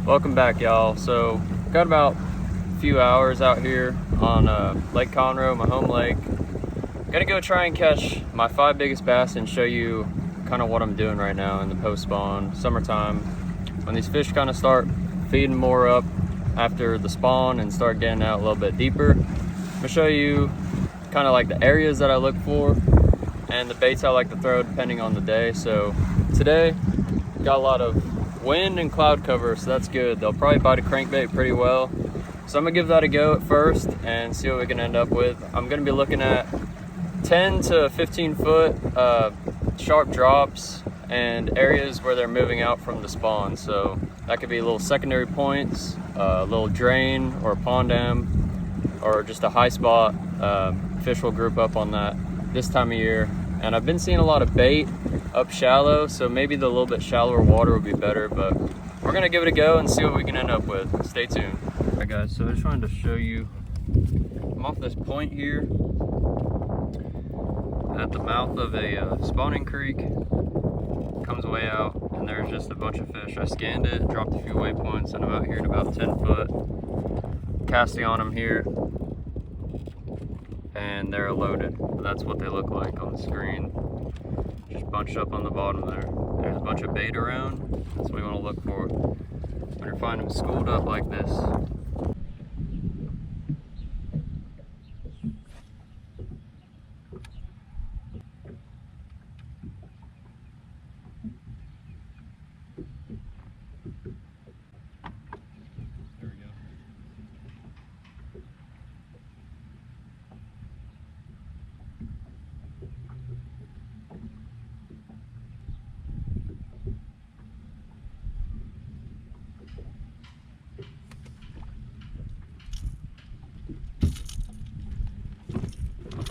Welcome back, y'all. So got about a few hours out here on Lake Conroe, my home lake. Gonna go try and catch my 5 biggest bass and show you kind of what I'm doing right now in the post spawn summertime when these fish kind of start feeding more up after the spawn and start getting out a little bit deeper. I'm gonna show you kind of like the areas that I look for and the baits I like to throw depending on the day. So today got a lot of wind and cloud cover, so that's good. They'll probably bite a crankbait pretty well, so I'm gonna give that a go at first and see what we can end up with. I'm gonna be looking at 10 to 15 foot sharp drops and areas where they're moving out from the spawn. So that could be little secondary points, a little drain or a pond dam, or just a high spot. Fish will group up on that this time of year. And I've been seeing a lot of bait up shallow, so maybe the little bit shallower water would be better, but we're gonna give it a go and see what we can end up with. Stay tuned. All right guys, so I just wanted to show you, I'm off this point here at the mouth of a spawning creek. Comes way out and there's just a bunch of fish. I scanned it, dropped a few waypoints, and I'm out here at about 10 foot. Casting on them here, and they're loaded. That's what they look like on the screen. Just bunched up on the bottom there. There's a bunch of bait around. That's what we want to look for when you find them schooled up like this. There we go.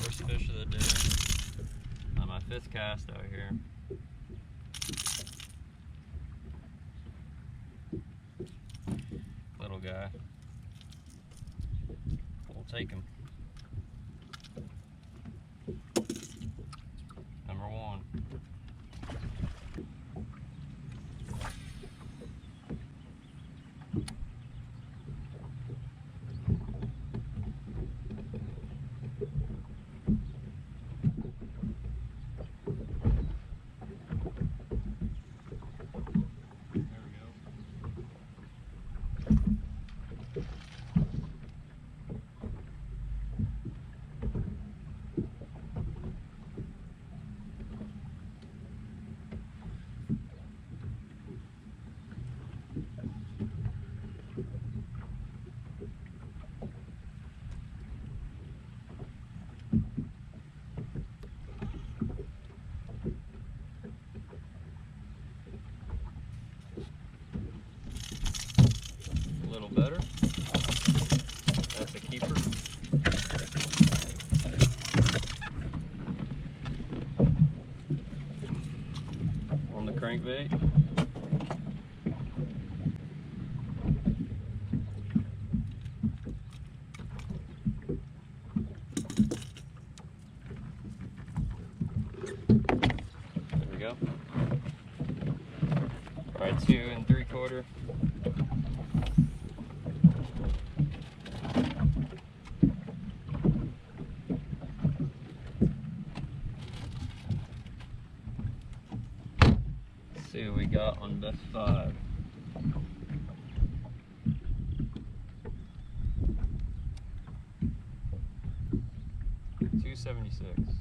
First fish of the day on my 5th cast out here. Little guy. We'll take him. Number 1. A little better. That's a keeper. On the crankbait. There we go. Alright, 2 3/4. See what we got on best 5. $2.76.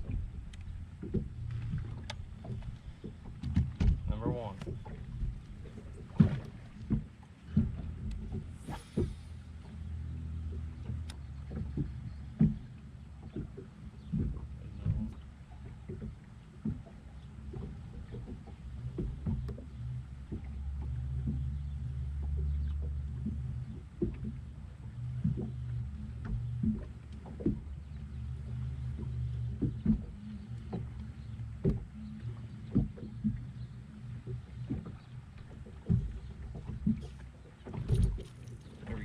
Number 1.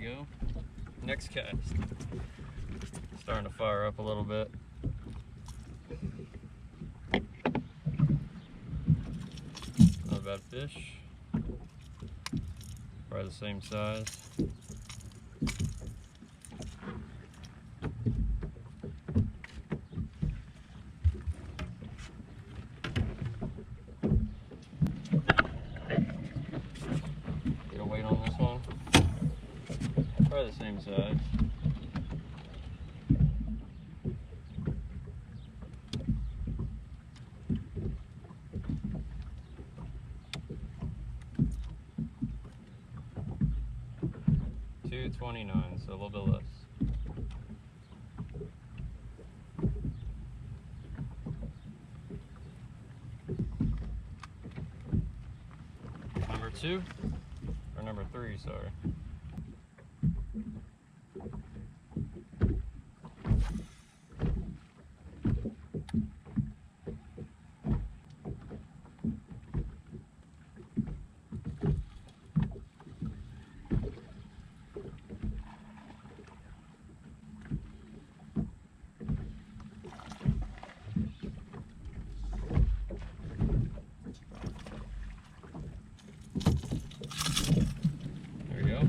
Go. Next cast. Starting to fire up a little bit. Not a bad fish. Probably the same size. Get a weight on this one. Probably the same size. $2.29, so a little bit less. Number 2, or number 3, sorry. There we go.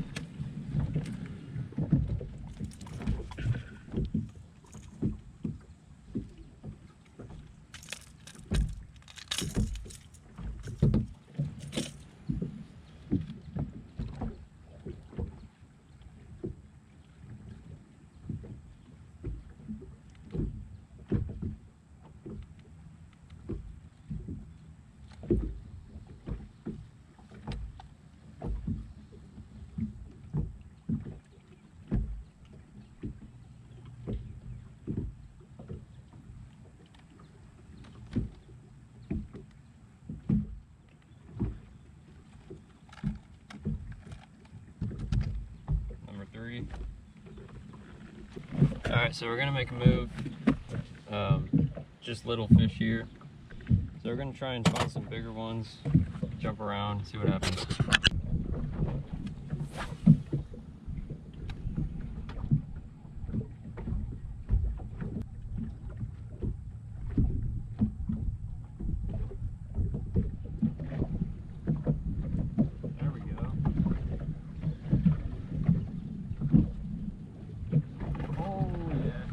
Number 3. Alright, so we're gonna make a move. Just little fish here. So we're gonna try and find some bigger ones, jump around, see what happens. There we go. Oh yeah.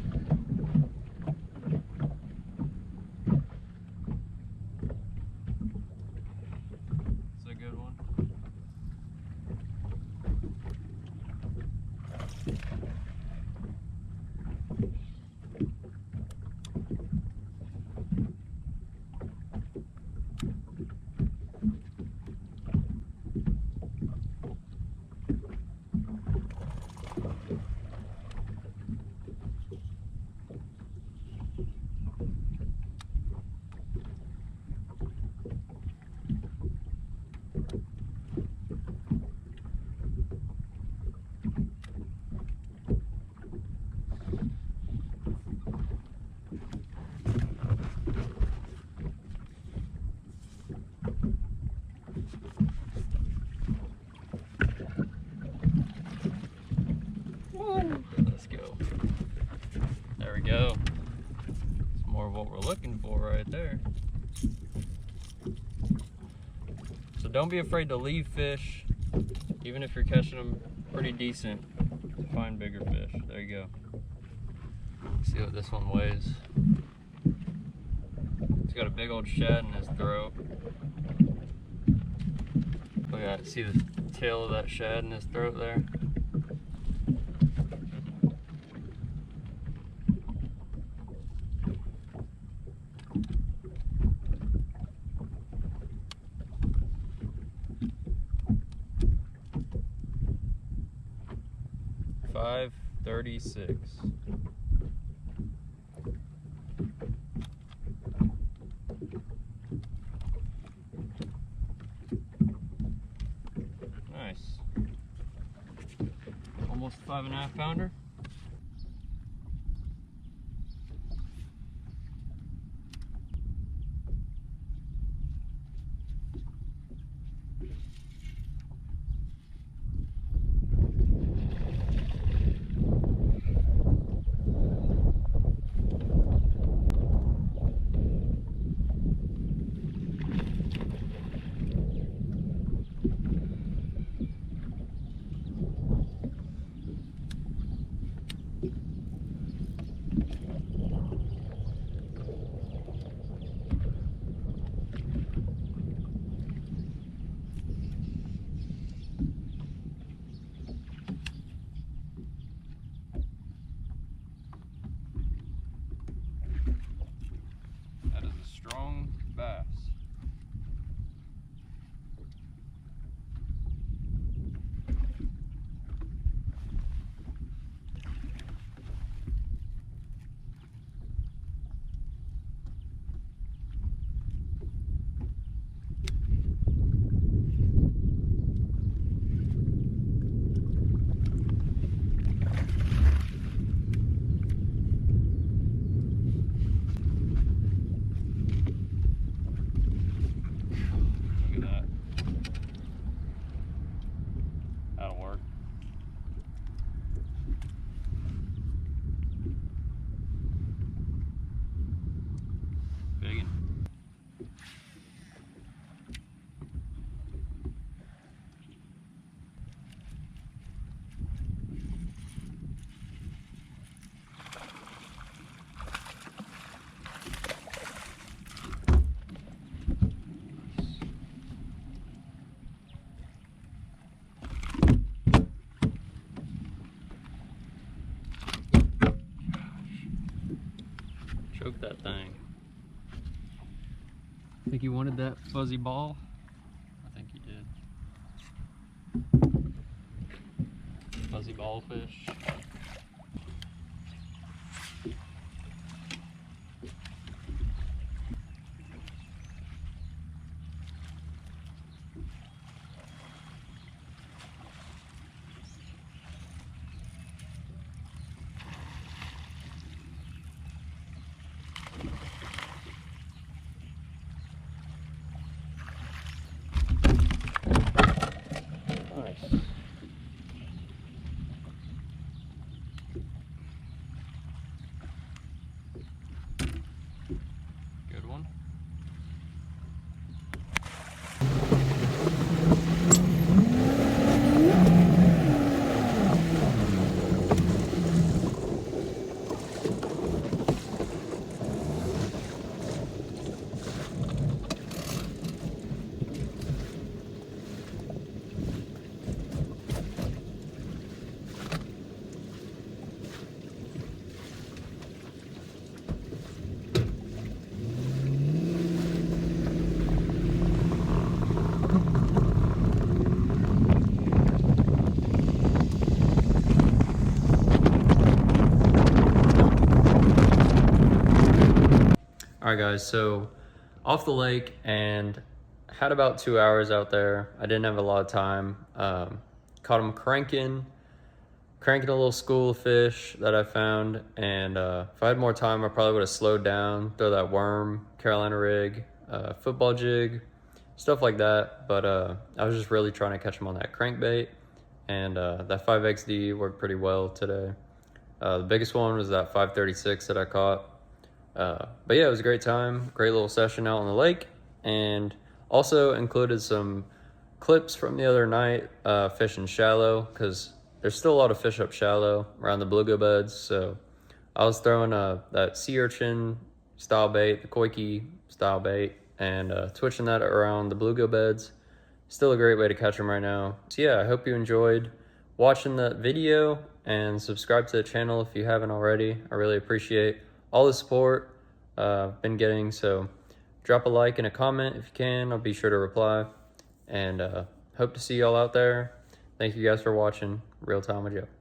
It's a good one. Let's go. There we go. It's more of what we're looking for right there. So don't be afraid to leave fish, even if you're catching them pretty decent, to find bigger fish. There you go. See what this one weighs. It's got a big old shad in his throat. Look at that. See the tail of that shad in his throat there? $5.36. Nice. Almost 5.5 pounder. at that thing. Think he wanted that fuzzy ball? I think he did. Fuzzy ball fish. Nice. Good one. All right, guys, so off the lake and had about 2 hours out there. I didn't have a lot of time. Caught them cranking a little school of fish that I found. And if I had more time, I probably would have slowed down, throw that worm, Carolina rig, football jig, stuff like that. But I was just really trying to catch them on that crankbait. And that 5XD worked pretty well today. The biggest one was that 536 that I caught. But yeah, it was a great time, great little session out on the lake, and also included some clips from the other night fishing shallow, because there's still a lot of fish up shallow around the bluegill beds. So I was throwing that sea urchin style bait, the koiki style bait, and twitching that around the bluegill beds. Still a great way to catch them right now. So yeah, I hope you enjoyed watching that video, and subscribe to the channel if you haven't already. I really appreciate all the support I've been getting. So drop a like and a comment if you can. I'll be sure to reply, and hope to see y'all out there. Thank you guys for watching Real Time with Joe.